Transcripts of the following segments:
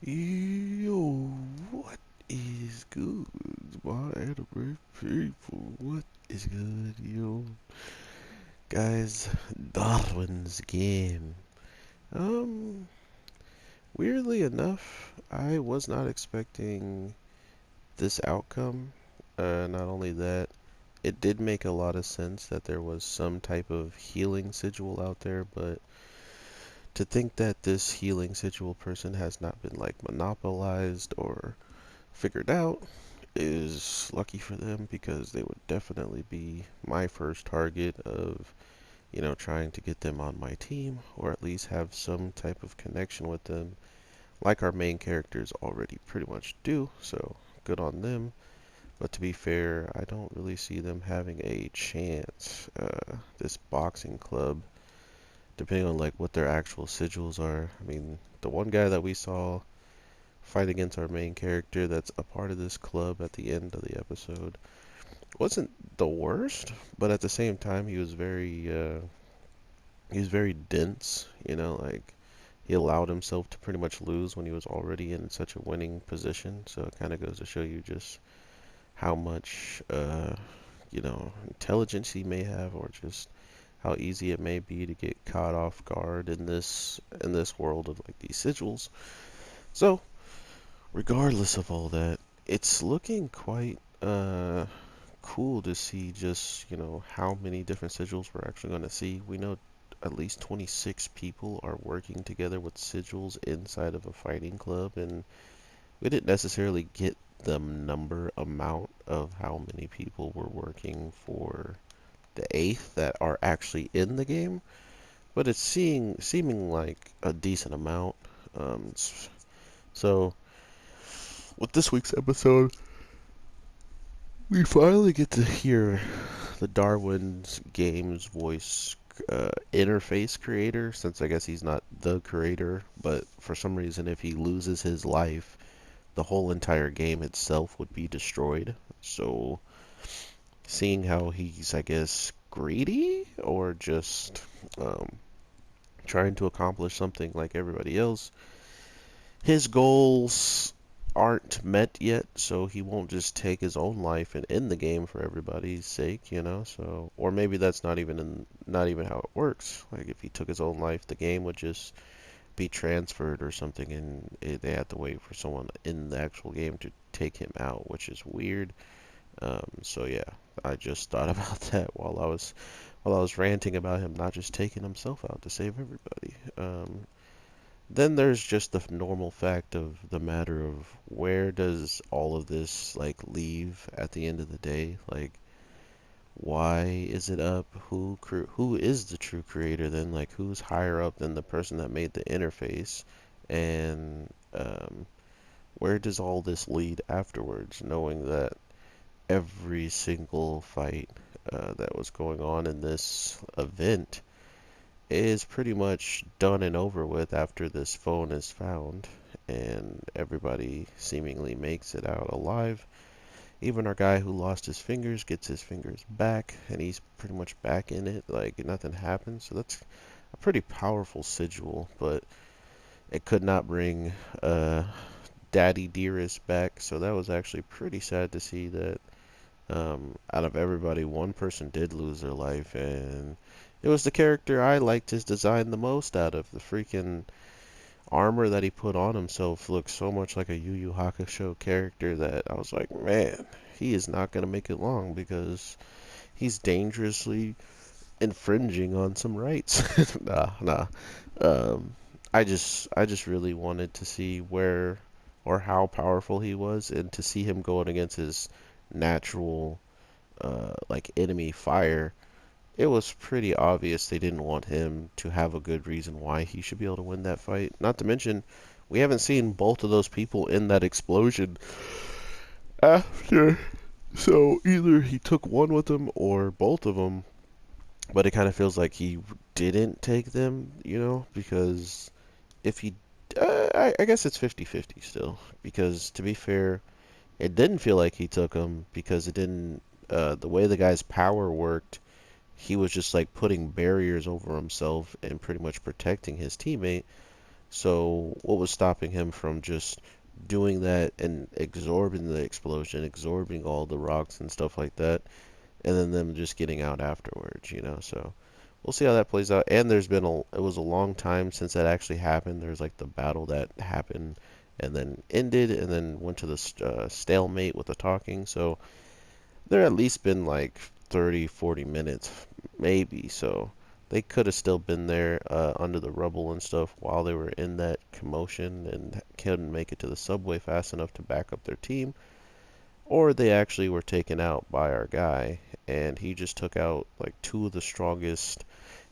Yo, what is good, my anime people? What is good, yo? Guys, Darwin's game. Um, Weirdly enough, I was not expecting this outcome. Not only that, it did make a lot of sense that there was some type of healing sigil out there, but to think that this healing sigil person has not been like monopolized or figured out is lucky for them because they would definitely be my first target of, trying to get them on my team or at least have some type of connection with them like our main characters already pretty much do. So good on them. But to be fair, I don't really see them having a chance. This boxing club, depending on like what their actual sigils are. I mean, the one guy that we saw fight against our main character that's a part of this club at the end of the episode wasn't the worst, but at the same time he was very dense, like he allowed himself to pretty much lose when he was already in such a winning position. So it kind of goes to show you just how much intelligence he may have, or just how easy it may be to get caught off guard in this world of like these sigils. So regardless of all that, it's looking quite cool to see just, how many different sigils we're actually going to see. We know at least 26 people are working together with sigils inside of a fighting club, and we didn't necessarily get the amount of how many people were working for the 8th that are actually in the game, but it's seeming like a decent amount. So with this week's episode, we finally get to hear the Darwin's Games voice interface creator, since I guess he's not the creator, but for some reason, if he loses his life, the whole entire game itself would be destroyed. So, seeing how he's, I guess, greedy or just um, trying to accomplish something like everybody else, his goals aren't met yet, so he won't just take his own life and end the game for everybody's sake. So, or maybe that's not even how it works. Like if he took his own life, the game would just be transferred or something, and they have to wait for someone in the actual game to take him out, which is weird. So yeah, I just thought about that while I was ranting about him not just taking himself out to save everybody. Then there's just the normal fact of the matter of where does all of this like leave at the end of the day? Like, why is it up? Who is the true creator then? Like, who's higher up than the person that made the interface? And where does all this lead afterwards? Knowing that every single fight that was going on in this event is pretty much done and over with after this phone is found, and everybody seemingly makes it out alive. Even our guy who lost his fingers gets his fingers back, and he's pretty much back in it, like nothing happened. So that's a pretty powerful sigil, but it could not bring Daddy Dearest back. So that was actually pretty sad to see that out of everybody, one person did lose their life, and it was the character I liked his design the most out of. The freaking armor that he put on himself looked so much like a Yu Yu Hakusho character that I was like, man, he is not going to make it long because he's dangerously infringing on some rights. Nah. Um, I just really wanted to see where or how powerful he was, and to see him going against his natural like enemy fire. It was pretty obvious they didn't want him to have a good reason why he should be able to win that fight. Not to mention, we haven't seen both of those people in that explosion after. So either he took one with him or both of them, but it kind of feels like he didn't take them, because if he, I guess it's 50-50 still, because to be fair, it didn't feel like he took them because it didn't, the way the guy's power worked, he was just like putting barriers over himself and pretty much protecting his teammate. So what was stopping him from just doing that and absorbing the explosion, absorbing all the rocks and stuff like that, and then them just getting out afterwards, you know? So we'll see how that plays out. And it was a long time since that actually happened. There's like the battle that happened and then ended and then went to the stalemate with the talking. So there at least been like 30, 40 minutes, maybe. So they could have still been there under the rubble and stuff while they were in that commotion and couldn't make it to the subway fast enough to back up their team. Or they actually were taken out by our guy, and he just took out like two of the strongest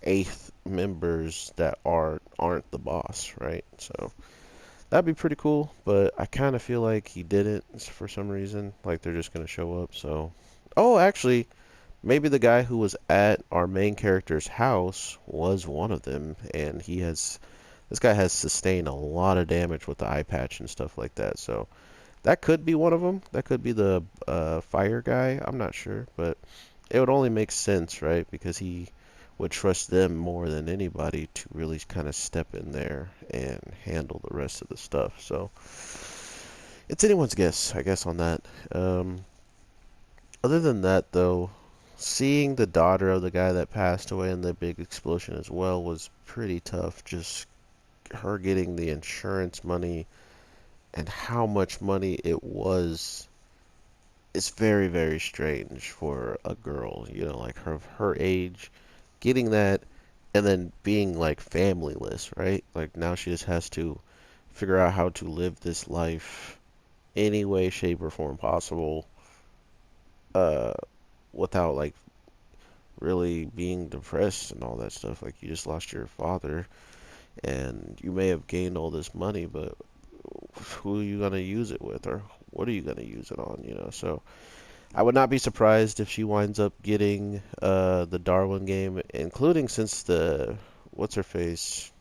eighth members that aren't the boss, right? So that'd be pretty cool, but I kind of feel like he didn't for some reason. Like they're just gonna show up. So, oh, actually, maybe the guy who was at our main character's house was one of them, and this guy has sustained a lot of damage with the eye patch and stuff like that. So that could be one of them. That could be the fire guy. I'm not sure, but it would only make sense, right? Because he would trust them more than anybody to really kind of step in there and handle the rest of the stuff. So it's anyone's guess, I guess, on that. Other than that, though, seeing the daughter of the guy that passed away in the big explosion as well was pretty tough. Just her getting the insurance money and how much money it was. It's very, very strange for a girl, you know, like her age, getting that and then being like familyless, right? Like now she just has to figure out how to live this life any way, shape, or form possible, uh, without like really being depressed and all that stuff. Like you just lost your father and you may have gained all this money, but who are you gonna use it with, or what are you gonna use it on, you know? So I would not be surprised if she winds up getting the Darwin game, including since the what's her face,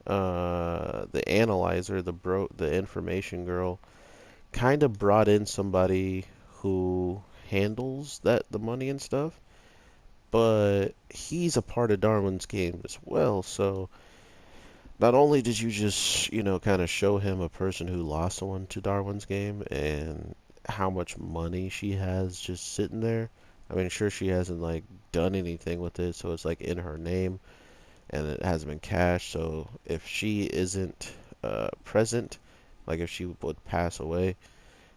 the analyzer, the information girl, kind of brought in somebody who handles the money and stuff, but he's a part of Darwin's game as well. So not only did you just, you know, kind of show him a person who lost someone to Darwin's game and how much money she has just sitting there. I mean, sure, she hasn't like done anything with it, so it's like in her name and it hasn't been cashed. So if she isn't present, like if she would pass away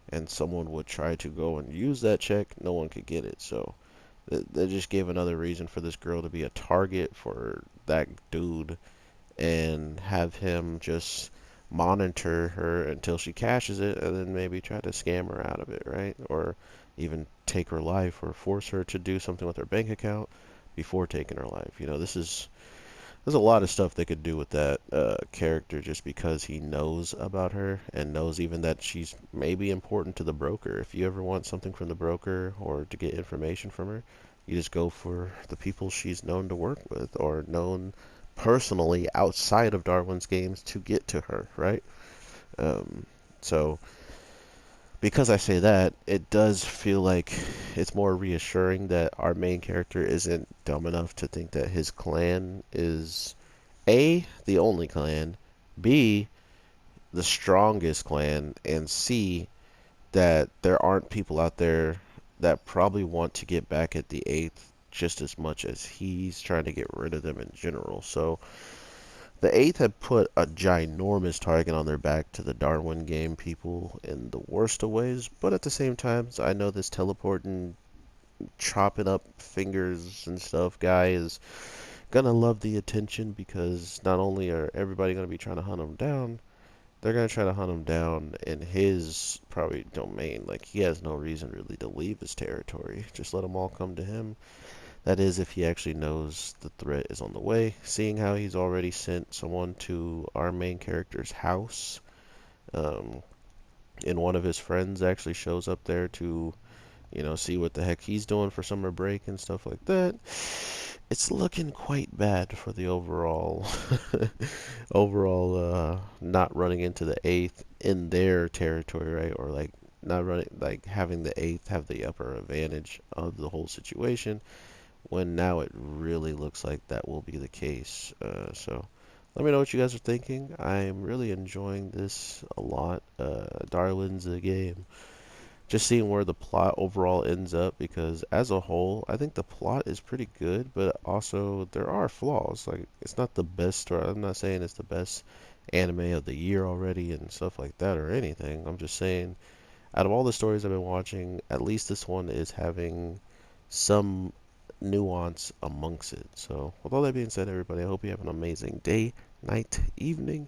and someone would try to go and use that check, no one could get it. So they just gave another reason for this girl to be a target for that dude and have him just monitor her until she cashes it and then maybe try to scam her out of it, right? Or even take her life or force her to do something with her bank account before taking her life. You know, there's a lot of stuff they could do with that character just because he knows about her and knows even that she's maybe important to the broker. If you ever want something from the broker or to get information from her, you just go for the people she's known to work with or known personally outside of Darwin's games to get to her, right? Um, so because I say that, it does feel like it's more reassuring that our main character isn't dumb enough to think that his clan is A, the only clan, B, the strongest clan, and C, that there aren't people out there that probably want to get back at the Eighth just as much as he's trying to get rid of them in general. So the Eighth had put a ginormous target on their back to the Darwin game people in the worst of ways, but at the same time, I know this teleporting, chopping up fingers and stuff guy is gonna love the attention because not only are everybody gonna be trying to hunt him down, they're gonna try to hunt him down in his probably domain. Like he has no reason really to leave his territory. Just let them all come to him. That is, if he actually knows the threat is on the way. Seeing how he's already sent someone to our main character's house, um, and one of his friends actually shows up there to, you know, see what the heck he's doing for summer break and stuff like that. It's looking quite bad for the overall, not running into the eighth in their territory, right? Or like not running, like having the eighth have the upper advantage of the whole situation when now it really looks like that will be the case. So Let me know what you guys are thinking. I'm really enjoying this a lot. Darwin's a game. Just seeing where the plot overall ends up, because as a whole, I think the plot is pretty good, but also there are flaws. Like, it's not the best story. I'm not saying it's the best anime of the year already and stuff like that or anything. I'm just saying, out of all the stories I've been watching, at least this one is having some nuance amongst it. So, with all that being said, everybody, I hope you have an amazing day, night, evening,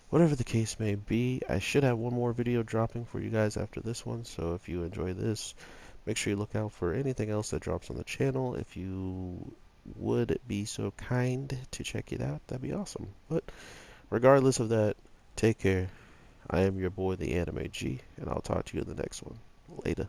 whatever the case may be. I should have one more video dropping for you guys after this one, so if you enjoy this, make sure you look out for anything else that drops on the channel. If you would be so kind to check it out, that'd be awesome. But regardless of that, take care. I am your boy, the Anime G, and I'll talk to you in the next one. Later.